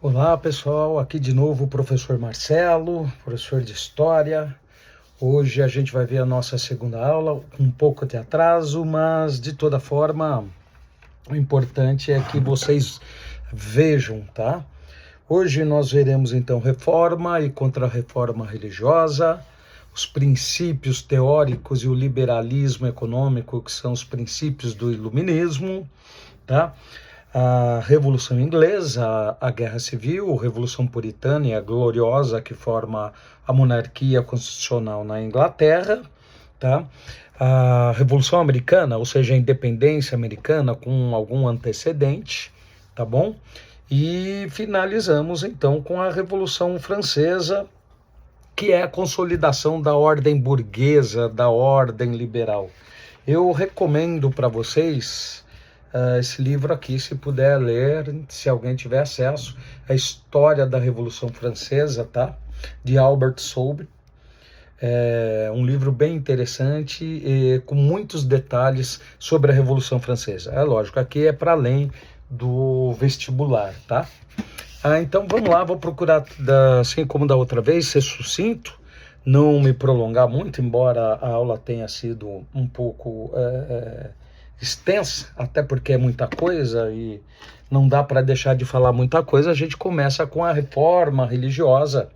Olá pessoal, aqui de novo o professor Marcelo, professor de História. Hoje a gente vai ver a nossa segunda aula, com um pouco de atraso, mas de toda forma o importante é que vocês vejam, tá? Hoje nós veremos então reforma e contra-reforma religiosa, os princípios teóricos e o liberalismo econômico, que são os princípios do iluminismo, tá? A Revolução Inglesa, a Guerra Civil, a Revolução Puritana e a Gloriosa, que forma a monarquia constitucional na Inglaterra, tá? A Revolução Americana, ou seja, a independência americana com algum antecedente, tá bom? E finalizamos então com a Revolução Francesa, que é a consolidação da ordem burguesa, da ordem liberal. Eu recomendo para vocês esse livro aqui, se puder ler, se alguém tiver acesso, a História da Revolução Francesa, tá? De Albert Soube. É um livro bem interessante e com muitos detalhes sobre a Revolução Francesa. É lógico, aqui é para além do vestibular, tá? Então vamos lá, vou procurar, assim como da outra vez, ser sucinto, não me prolongar muito, embora a aula tenha sido um pouco extensa, até porque é muita coisa e não dá para deixar de falar muita coisa. A gente começa com a reforma religiosa,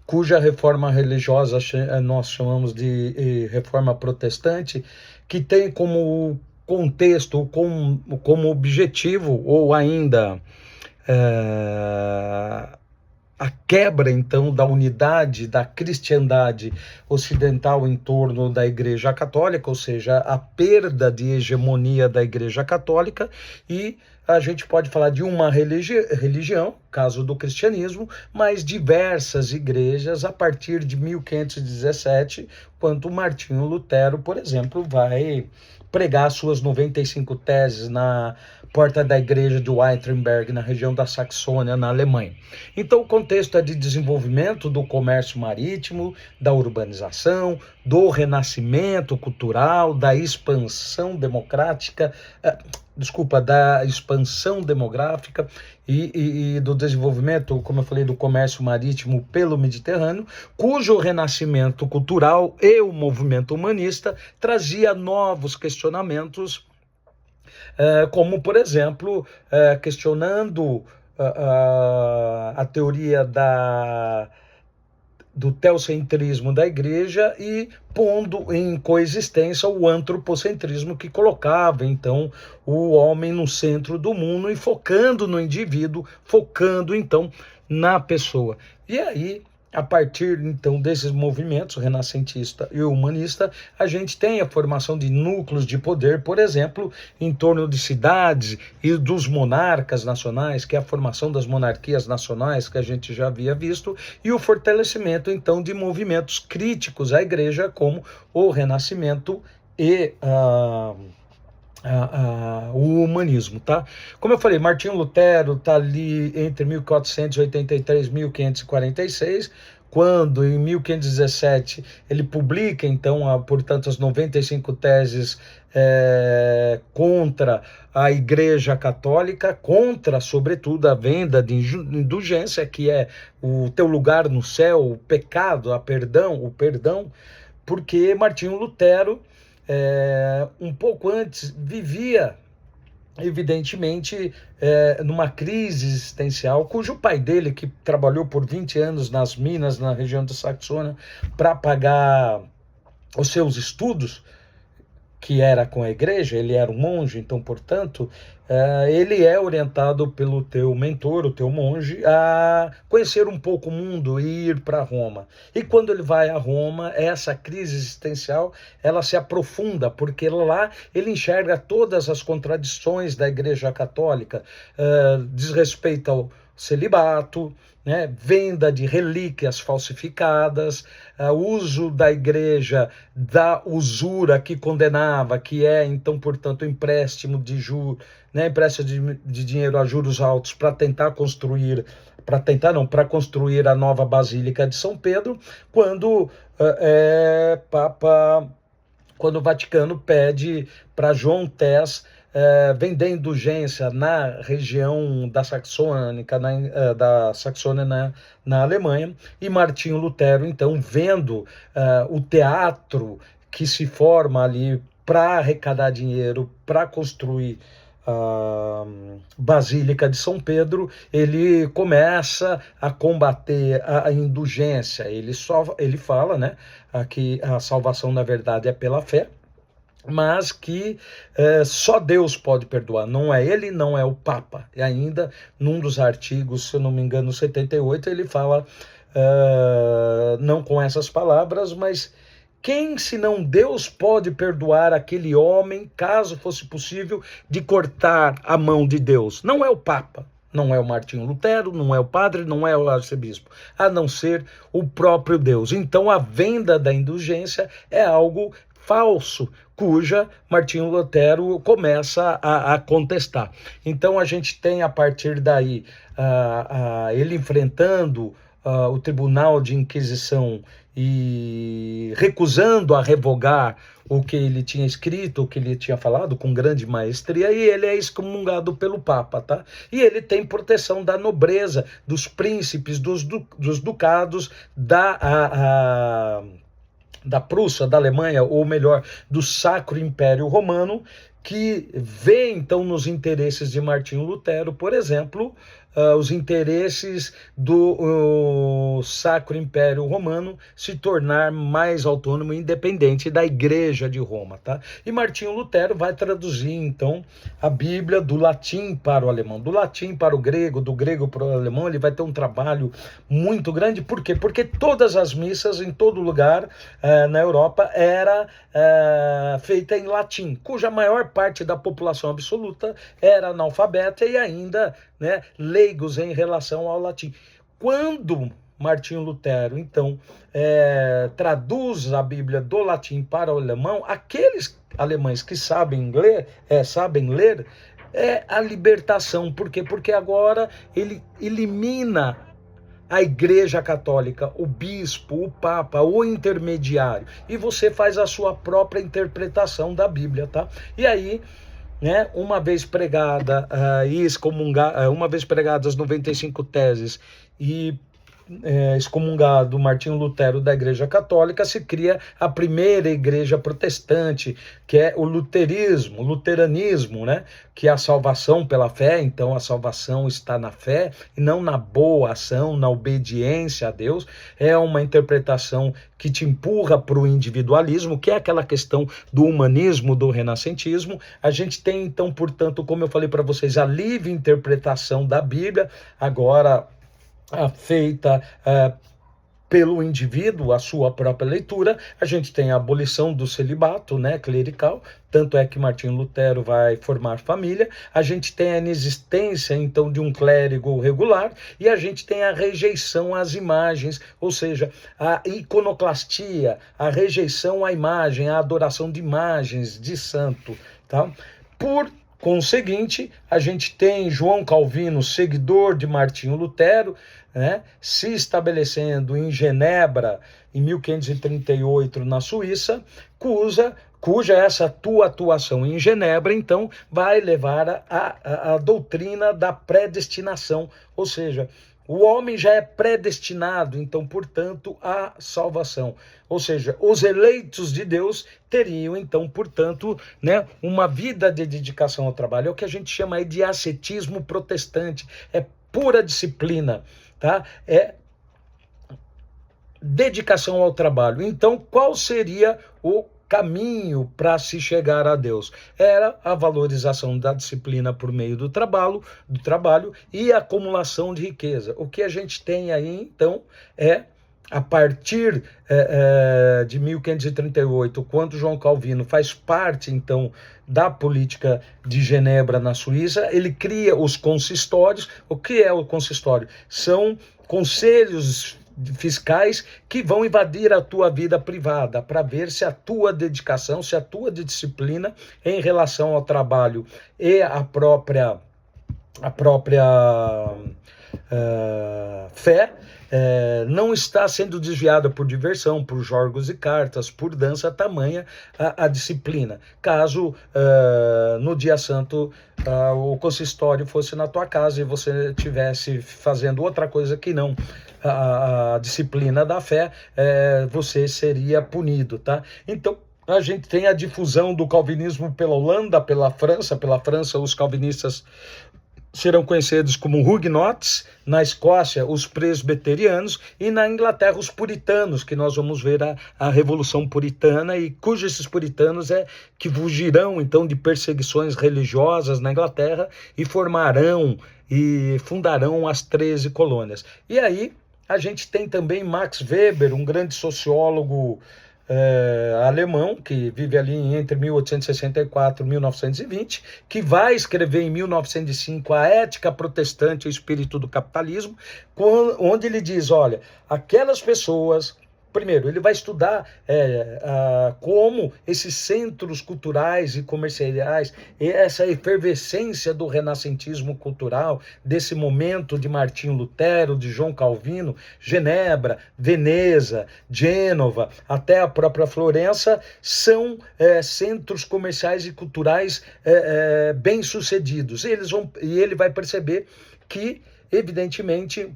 cuja reforma religiosa nós chamamos de reforma protestante, que tem como contexto, como objetivo, ou ainda a quebra, então, da unidade da cristandade ocidental em torno da Igreja Católica, ou seja, a perda de hegemonia da Igreja Católica, e a gente pode falar de uma religião, caso do cristianismo, mas diversas igrejas a partir de 1517, quando Martinho Lutero, por exemplo, vai pregar suas 95 teses na porta da igreja de Wittenberg, na região da Saxônia, na Alemanha. Então, o contexto é de desenvolvimento do comércio marítimo, da urbanização, do renascimento cultural, da expansão democrática, da expansão demográfica e do desenvolvimento, como eu falei, do comércio marítimo pelo Mediterrâneo, cujo renascimento cultural e o movimento humanista trazia novos questionamentos, como, por exemplo, questionando a teoria do teocentrismo da igreja e pondo em coexistência o antropocentrismo, que colocava, então, o homem no centro do mundo e focando no indivíduo, focando, então, na pessoa. E aí, a partir, então, desses movimentos, renascentista e humanista, a gente tem a formação de núcleos de poder, por exemplo, em torno de cidades e dos monarcas nacionais, que é a formação das monarquias nacionais, que a gente já havia visto, e o fortalecimento, então, de movimentos críticos à igreja, como o Renascimento e o humanismo, tá? Como eu falei, Martinho Lutero está ali entre 1483 e 1546, quando em 1517 ele publica, então, portanto, as 95 teses contra a Igreja Católica, contra, sobretudo, a venda de indulgência, que é o teu lugar no céu, o pecado, o perdão, porque Martinho Lutero, um pouco antes, vivia, evidentemente, numa crise existencial, cujo pai dele, que trabalhou por 20 anos nas minas na região da Saxônia para pagar os seus estudos, que era com a igreja, ele era um monge, então, portanto, ele é orientado pelo teu mentor, o teu monge, a conhecer um pouco o mundo e ir para Roma. E quando ele vai a Roma, essa crise existencial, ela se aprofunda, porque lá ele enxerga todas as contradições da Igreja Católica, diz respeito ao celibato, né, venda de relíquias falsificadas, uso da igreja da usura que condenava, que é, então, portanto, empréstimo de juros, né, empréstimo de dinheiro a juros altos para tentar construir, para construir a nova Basílica de São Pedro, quando quando o Vaticano pede para João Tés vem da indulgência na região da Saxônica, da Saxônia na Alemanha, e Martinho Lutero, então, vendo o teatro que se forma ali para arrecadar dinheiro, para construir a Basílica de São Pedro, ele começa a combater a indulgência. Ele fala, né, que a salvação, na verdade, é pela fé, mas que só Deus pode perdoar, não é ele, não é o Papa. E ainda, num dos artigos, se eu não me engano, 78, ele fala, não com essas palavras, mas quem, senão Deus, pode perdoar aquele homem, caso fosse possível, de cortar a mão de Deus? Não é o Papa, não é o Martinho Lutero, não é o padre, não é o arcebispo, a não ser o próprio Deus. Então a venda da indulgência é algo falso, cuja Martinho Lutero começa a contestar. Então a gente tem, a partir daí, ele enfrentando o Tribunal de Inquisição e recusando a revogar o que ele tinha escrito, o que ele tinha falado com grande maestria, e ele é excomungado pelo Papa, tá? E ele tem proteção da nobreza, dos príncipes, dos ducados, da Prússia, da Alemanha, ou melhor, do Sacro Império Romano, que vê então nos interesses de Martinho Lutero, por exemplo, os interesses do Sacro Império Romano se tornar mais autônomo e independente da Igreja de Roma, tá? E Martinho Lutero vai traduzir, então, a Bíblia do latim para o alemão, do latim para o grego, do grego para o alemão. Ele vai ter um trabalho muito grande. Por quê? Porque todas as missas, em todo lugar na Europa, era feita em latim, cuja maior parte da população absoluta era analfabeta e ainda, né, leigos em relação ao latim. Quando Martinho Lutero, então, traduz a Bíblia do latim para o alemão, aqueles alemães que sabem ler, é a libertação. Por quê? Porque agora ele elimina a Igreja Católica, o bispo, o Papa, o intermediário, e você faz a sua própria interpretação da Bíblia, tá? E aí, né, uma vez pregada uma vez pregadas as 95 teses e excomungado Martinho Lutero da Igreja Católica, se cria a primeira igreja protestante, que é o luteranismo, né? Que é a salvação pela fé. Então a salvação está na fé e não na boa ação, na obediência a Deus. É uma interpretação que te empurra para o individualismo, que é aquela questão do humanismo, do renascentismo. A gente tem então, portanto, como eu falei para vocês, a livre interpretação da Bíblia, agora feita pelo indivíduo, a sua própria leitura. A gente tem a abolição do celibato, né, clerical, tanto é que Martinho Lutero vai formar família. A gente tem a inexistência, então, de um clérigo regular, e a gente tem a rejeição às imagens, ou seja, a iconoclastia, a rejeição à imagem, a adoração de imagens de santo, tá? Por conseguinte, a gente tem João Calvino, seguidor de Martinho Lutero, né, se estabelecendo em Genebra, em 1538, na Suíça, cuja essa tua atuação em Genebra, então, vai levar a doutrina da predestinação, ou seja, o homem já é predestinado, então, portanto, à salvação. Ou seja, os eleitos de Deus teriam, então, portanto, né, uma vida de dedicação ao trabalho. É o que a gente chama aí de ascetismo protestante. É pura disciplina, tá? É dedicação ao trabalho. Então, qual seria o caminho para se chegar a Deus? Era a valorização da disciplina por meio do trabalho e a acumulação de riqueza. O que a gente tem aí, então, a partir de 1538, quando João Calvino faz parte, então, da política de Genebra na Suíça, ele cria os consistórios. O que é o consistório? São conselhos fiscais que vão invadir a tua vida privada para ver se a tua dedicação, se a tua disciplina em relação ao trabalho e a própria fé não está sendo desviada por diversão, por jogos e cartas, por dança, tamanha a disciplina. Caso no dia santo o consistório fosse na tua casa e você estivesse fazendo outra coisa que não a disciplina da fé, você seria punido, tá? Então, a gente tem a difusão do calvinismo pela Holanda, pela França. Pela França, os calvinistas serão conhecidos como huguenotes, na Escócia, os presbiterianos, e na Inglaterra, os puritanos, que nós vamos ver a Revolução Puritana, e cujos esses puritanos que fugirão, então, de perseguições religiosas na Inglaterra e formarão e fundarão as 13 colônias. E aí, a gente tem também Max Weber, um grande sociólogo alemão, que vive ali entre 1864 e 1920, que vai escrever em 1905 a Ética Protestante e o Espírito do Capitalismo, onde ele diz, olha, aquelas pessoas... Primeiro, ele vai estudar como esses centros culturais e comerciais, essa efervescência do renascentismo cultural, desse momento de Martinho Lutero, de João Calvino, Genebra, Veneza, Gênova, até a própria Florença, são centros comerciais e culturais bem-sucedidos. E ele vai perceber que, evidentemente,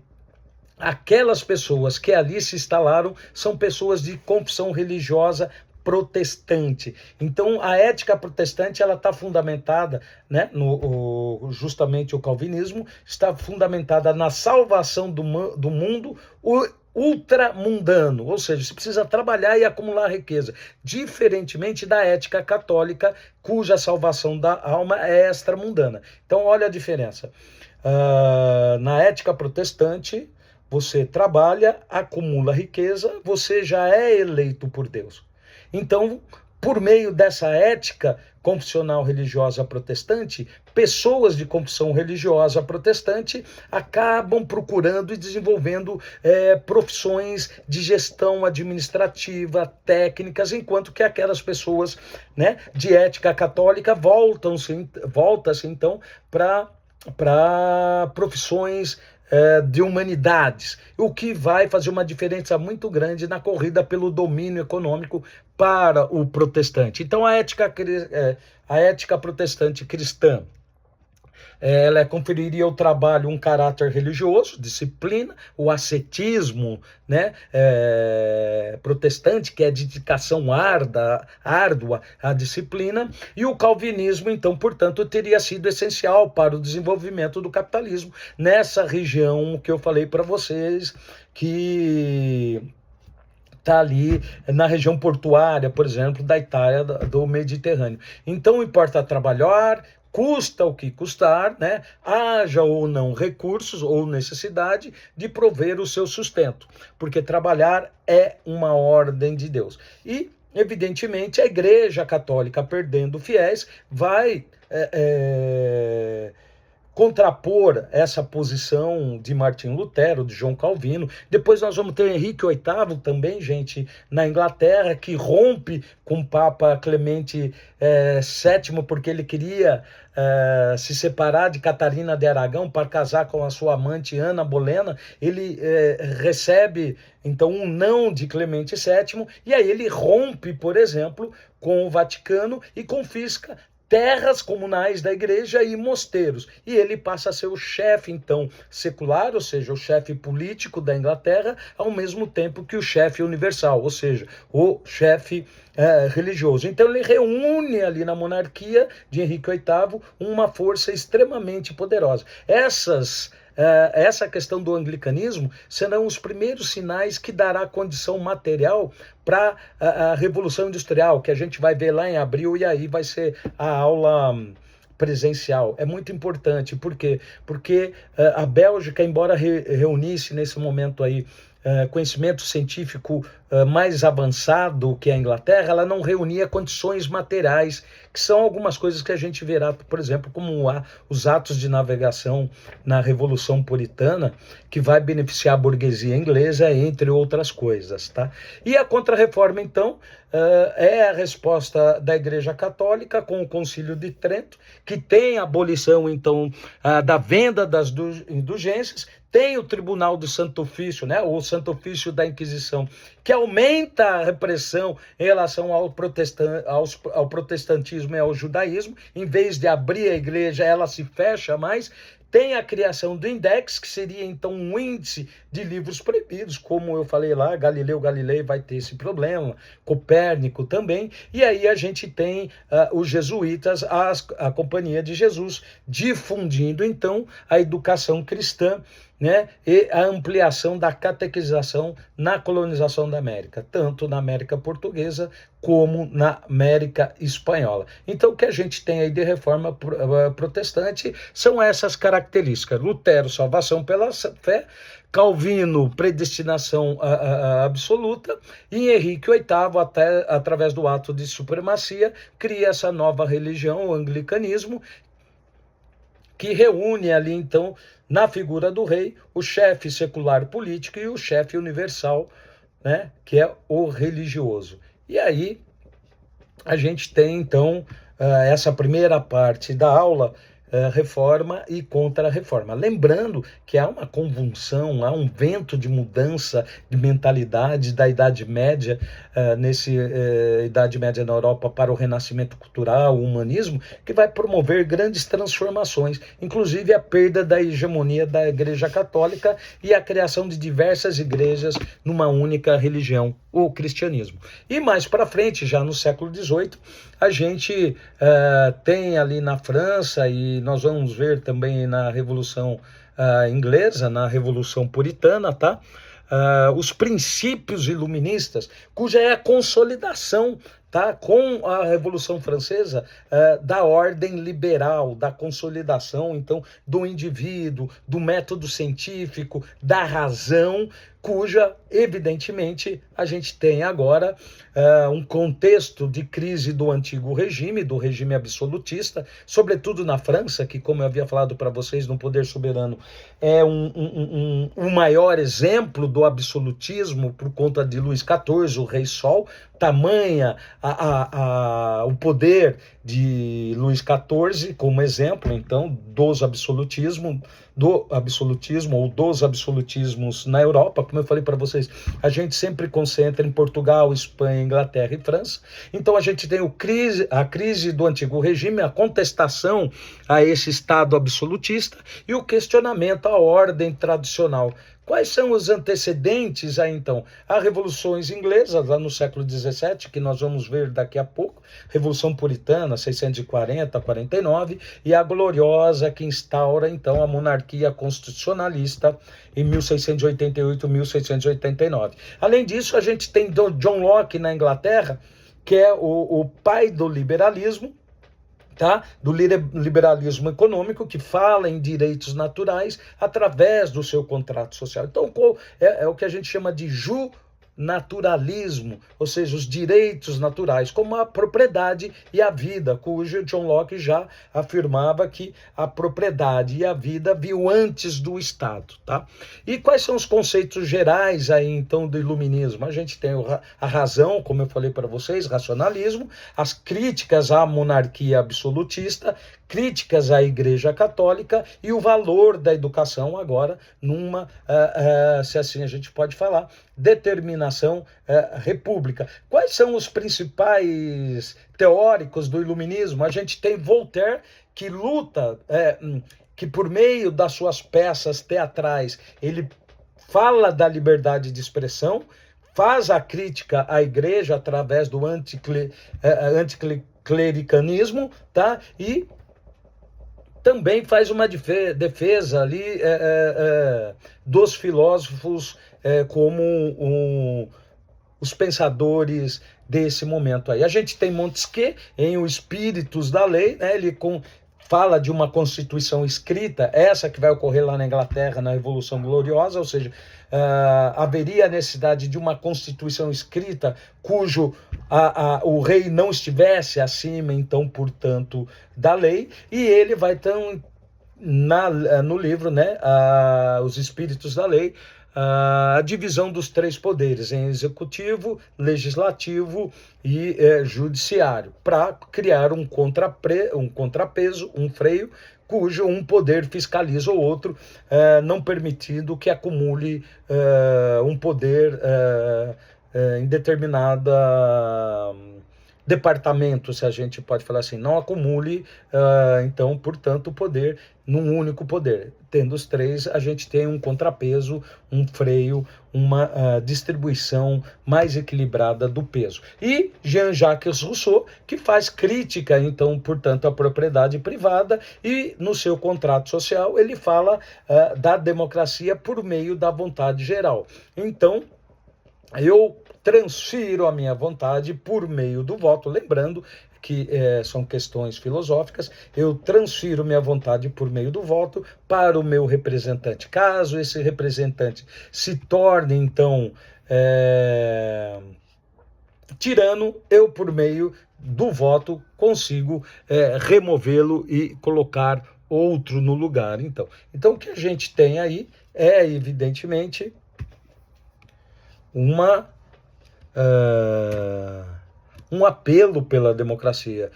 aquelas pessoas que ali se instalaram são pessoas de confissão religiosa protestante. Então, a ética protestante ela está fundamentada, né, justamente o calvinismo, está fundamentada na salvação do mundo ultramundano, ou seja, você precisa trabalhar e acumular riqueza, diferentemente da ética católica, cuja salvação da alma é extramundana. Então, olha a diferença. Na ética protestante, você trabalha, acumula riqueza, você já é eleito por Deus. Então, por meio dessa ética confissional religiosa protestante, pessoas de confissão religiosa protestante acabam procurando e desenvolvendo profissões de gestão administrativa, técnicas, enquanto que aquelas pessoas, né, de ética católica voltam-se então para profissões de humanidades, o que vai fazer uma diferença muito grande na corrida pelo domínio econômico para o protestante. Então, a ética protestante cristã, ela conferiria ao trabalho um caráter religioso, disciplina, o ascetismo, né, protestante, que é dedicação árdua à disciplina, e o calvinismo, então, portanto, teria sido essencial para o desenvolvimento do capitalismo nessa região que eu falei para vocês, que está ali na região portuária, por exemplo, da Itália, do Mediterrâneo. Então, importa trabalhar, custa o que custar, né? Haja ou não recursos ou necessidade de prover o seu sustento, porque trabalhar é uma ordem de Deus. E, evidentemente, a Igreja Católica, perdendo fiéis, vai contrapor essa posição de Martinho Lutero, de João Calvino. Depois nós vamos ter Henrique VIII também, gente, na Inglaterra, que rompe com o Papa Clemente VII, porque ele queria se separar de Catarina de Aragão para casar com a sua amante Ana Bolena. Ele recebe, então, um não de Clemente VII, e aí ele rompe, por exemplo, com o Vaticano e confisca terras comunais da igreja e mosteiros. E ele passa a ser o chefe, então, secular, ou seja, o chefe político da Inglaterra, ao mesmo tempo que o chefe universal, ou seja, o chefe religioso. Então ele reúne ali na monarquia de Henrique VIII uma força extremamente poderosa. Essa questão do anglicanismo serão os primeiros sinais que dará condição material para a Revolução Industrial, que a gente vai ver lá em abril, e aí vai ser a aula presencial. É muito importante. Por quê? Porque a Bélgica, embora reunisse nesse momento aí conhecimento científico mais avançado que a Inglaterra, ela não reunia condições materiais, que são algumas coisas que a gente verá, por exemplo, como os atos de navegação na Revolução Puritana, que vai beneficiar a burguesia inglesa, entre outras coisas, tá? E a Contra-Reforma, então, é a resposta da Igreja Católica com o Concílio de Trento, que tem a abolição, então, da venda das indulgências, tem o Tribunal do Santo Ofício, né, o Santo Ofício da Inquisição, que aumenta a repressão em relação ao protestantismo e ao judaísmo. Em vez de abrir a igreja, ela se fecha mais. Tem a criação do Index, que seria então um índice de livros proibidos, como eu falei lá, Galileu Galilei vai ter esse problema, Copérnico também, e aí a gente tem os jesuítas, a Companhia de Jesus, difundindo então a educação cristã, né, e a ampliação da catequização na colonização da América, tanto na América Portuguesa como na América Espanhola. Então, o que a gente tem aí de reforma protestante são essas características: Lutero, salvação pela fé; Calvino, predestinação absoluta; e Henrique VIII, até através do ato de supremacia, cria essa nova religião, o anglicanismo, que reúne ali, então, na figura do rei, o chefe secular político e o chefe universal, né, que é o religioso. E aí a gente tem, então, essa primeira parte da aula, reforma e contra-reforma. Lembrando que há uma convulsão, há um vento de mudança de mentalidade da Idade Média, Idade Média na Europa, para o renascimento cultural, o humanismo, que vai promover grandes transformações, inclusive a perda da hegemonia da Igreja Católica e a criação de diversas igrejas numa única religião, o cristianismo. E mais para frente, já no século XVIII, a gente tem ali na França, e nós vamos ver também na Revolução Inglesa, na Revolução Puritana, tá? Os princípios iluministas, cuja é a consolidação, tá, com a Revolução Francesa, da ordem liberal, da consolidação, então, do indivíduo, do método científico, da razão, cuja, evidentemente, a gente tem agora um contexto de crise do antigo regime, do regime absolutista, sobretudo na França, que, como eu havia falado para vocês, no poder soberano, é um maior exemplo do absolutismo por conta de Luís XIV, o Rei Sol. Tamanha o poder de Luís XIV como exemplo, então, do absolutismo ou dos absolutismos na Europa. Como eu falei para vocês, a gente sempre concentra em Portugal, Espanha, Inglaterra e França. Então a gente tem a crise do antigo regime, a contestação a esse Estado absolutista e o questionamento à ordem tradicional. Quais são os antecedentes aí, então? As revoluções inglesas, lá no século XVII, que nós vamos ver daqui a pouco, Revolução Puritana, 640, 49, e a gloriosa que instaura, então, a monarquia constitucionalista em 1688, 1689. Além disso, a gente tem John Locke na Inglaterra, que é o pai do liberalismo, tá? Do liberalismo econômico, que fala em direitos naturais através do seu contrato social. Então, é o que a gente chama de naturalismo, ou seja, os direitos naturais, como a propriedade e a vida, cujo John Locke já afirmava que a propriedade e a vida viu antes do Estado, tá? E quais são os conceitos gerais aí, então, do iluminismo? A gente tem a razão, como eu falei para vocês, racionalismo, as críticas à monarquia absolutista, críticas à Igreja Católica e o valor da educação agora numa, se assim a gente pode falar, determinação república. Quais são os principais teóricos do iluminismo? A gente tem Voltaire, que luta, que por meio das suas peças teatrais, ele fala da liberdade de expressão, faz a crítica à igreja através do anticlericanismo, tá? E também faz uma defesa ali dos filósofos como os pensadores desse momento aí. A gente tem Montesquieu em Os Espíritos da Lei, né? Ele fala de uma Constituição escrita, essa que vai ocorrer lá na Inglaterra, na Revolução Gloriosa, ou seja, haveria a necessidade de uma Constituição escrita cujo o rei não estivesse acima, então, portanto, da lei, e ele vai, então, no livro, né, Os Espíritos da Lei, a divisão dos três poderes, em executivo, legislativo e judiciário, para criar um contrapeso, um freio, cujo um poder fiscaliza o outro, não permitindo que acumule um poder em determinada departamento, se a gente pode falar assim, não acumule, então, portanto, o poder num único poder. Tendo os três, a gente tem um contrapeso, um freio, uma distribuição mais equilibrada do peso. E Jean-Jacques Rousseau, que faz crítica, então, portanto, à propriedade privada, e no seu contrato social ele fala da democracia por meio da vontade geral. Então, eu transfiro a minha vontade por meio do voto, lembrando que são questões filosóficas, eu transfiro minha vontade por meio do voto para o meu representante. Caso esse representante se torne, então, tirano, eu, por meio do voto, consigo removê-lo e colocar outro no lugar. Então, o que a gente tem aí é, evidentemente, um apelo pela democracia.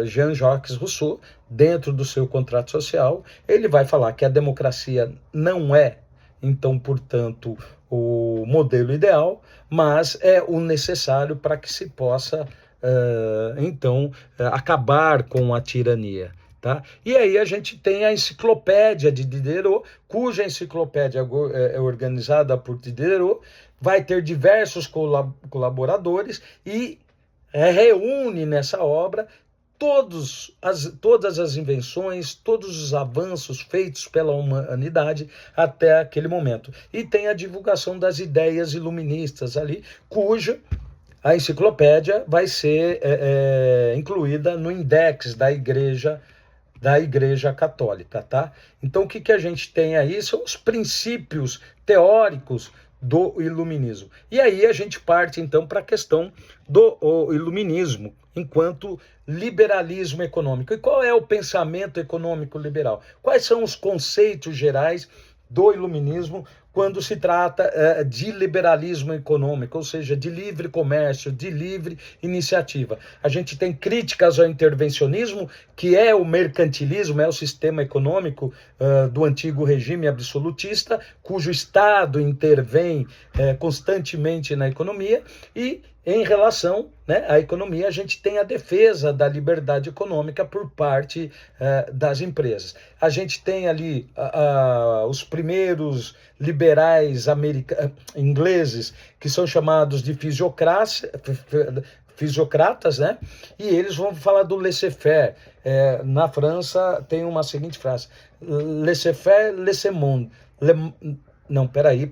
Jean-Jacques Rousseau, dentro do seu contrato social, ele vai falar que a democracia não é, então, portanto, o modelo ideal, mas é o necessário para que se possa, então, acabar com a tirania. Tá? E aí a gente tem a enciclopédia de Diderot, cuja enciclopédia é organizada por Diderot, vai ter diversos colaboradores e reúne nessa obra todas as invenções, todos os avanços feitos pela humanidade até aquele momento. E tem a divulgação das ideias iluministas ali, cuja a enciclopédia vai ser incluída no index da Igreja Católica, tá? Então, o que a gente tem aí são os princípios teóricos do iluminismo. E aí a gente parte, então, para a questão do iluminismo enquanto liberalismo econômico. E qual é o pensamento econômico liberal? Quais são os conceitos gerais do iluminismo quando se trata de liberalismo econômico, ou seja, de livre comércio, de livre iniciativa? A gente tem críticas ao intervencionismo, que é o mercantilismo, é o sistema econômico do antigo regime absolutista, cujo Estado intervém constantemente na economia, e em relação, né, à economia, a gente tem a defesa da liberdade econômica por parte das empresas. A gente tem ali os primeiros liberais ingleses, que são chamados de fisiocratas, né? E eles vão falar do laissez-faire. Na França tem uma seguinte frase: laissez-faire, laissez-monde. Não, peraí.